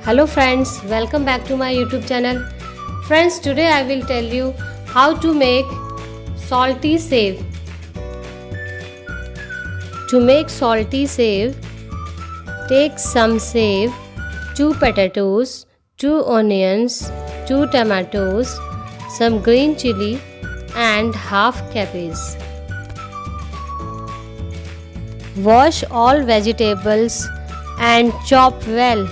Hello friends, welcome back to my YouTube channel. Friends, today I will tell you how to make salty save. To make salty save, take some save, 2 potatoes, 2 onions, 2 tomatoes, some green chili and half cabbage. Wash all vegetables and chop well.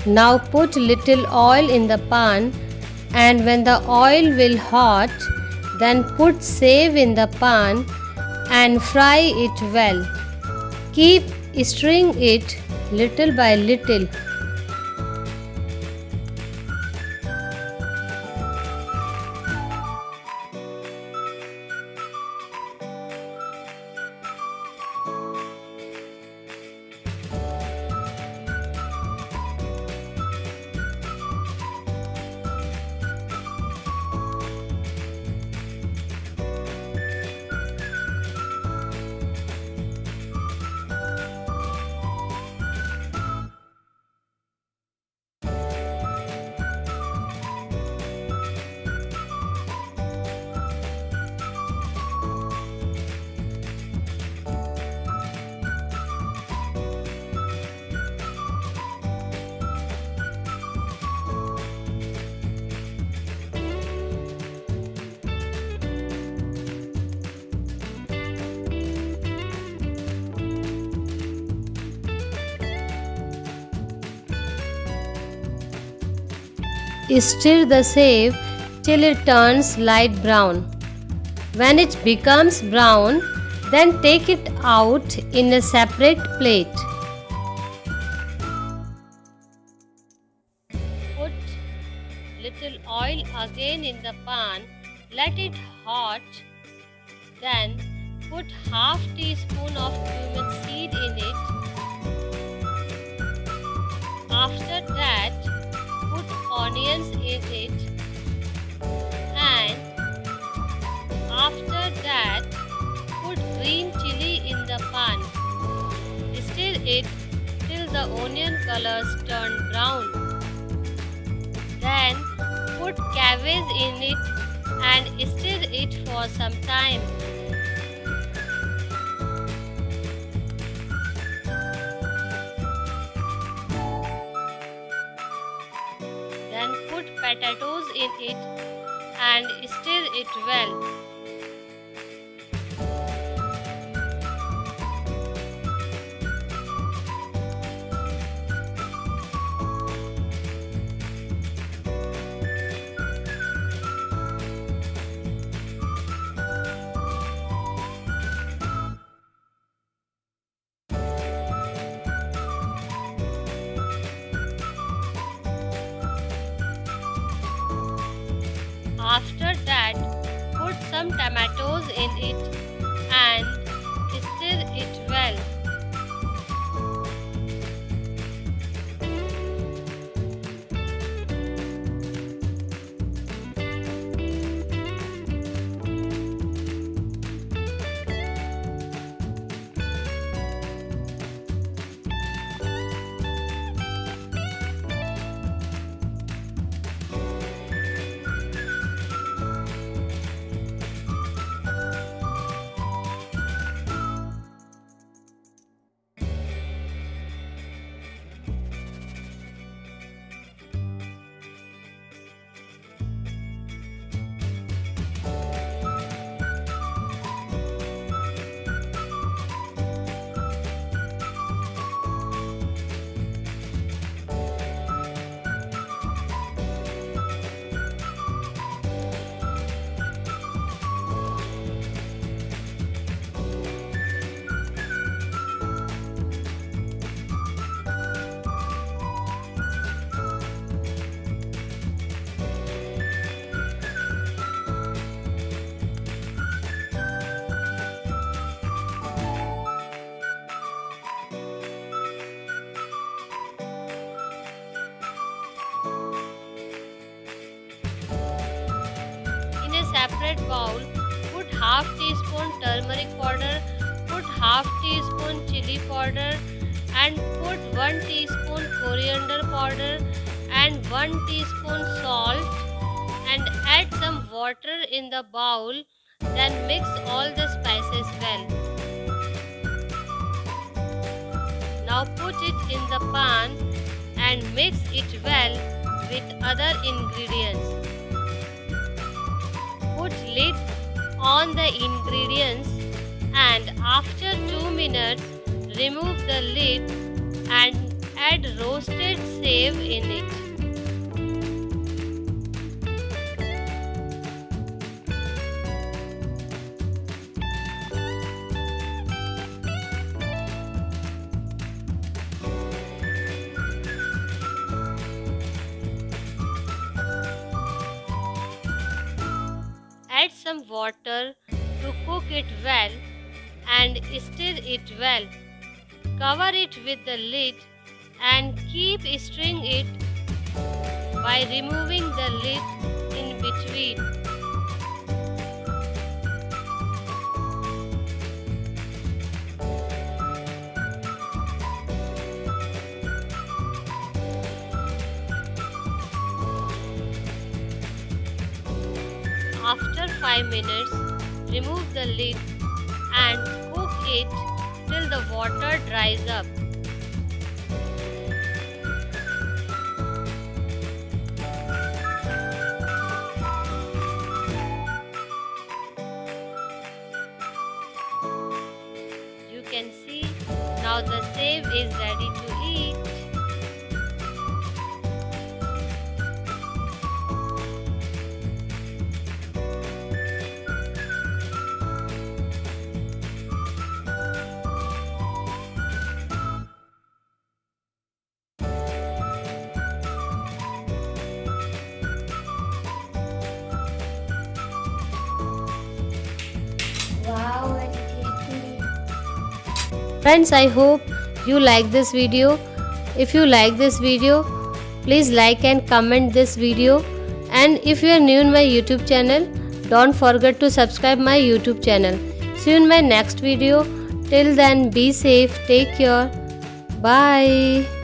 Now put little oil in the pan, and when the oil will hot, then put save in the pan and fry it well. Keep stirring it little by little. Stir the save till it turns light brown. When it becomes brown, then take it out in a separate plate. Put little oil again in the pan, let it hot, then put half teaspoon of cumin seed in it. After that, put onions in it, and after that put green chili in the pan. Stir it till the onion colors turn brown. Then put cabbage in it and stir it for some time. Then put potatoes in it and stir it well. After that, put some tomatoes in it and stir it well. separate bowl, put half teaspoon turmeric powder, put half teaspoon chili powder, and put 1 teaspoon coriander powder and 1 teaspoon salt, and add some water in the bowl. Then mix all the spices well. Now put it in the pan and mix it well with other ingredients. Put lid on the ingredients and after 2 minutes remove the lid and add roasted sev in it. Add some water to cook it well and stir it well. Cover it with the lid and keep stirring it by removing the lid in between. After 5 minutes, remove the lid and cook it till the water dries up. You can see now the sev is ready to eat. Wow, very tasty. Friends, I hope you like this video. If you like this video, please like and comment this video. And if you are new in my YouTube channel, don't forget to subscribe my YouTube channel. See you in my next video. Till then, be safe. Take care. Bye.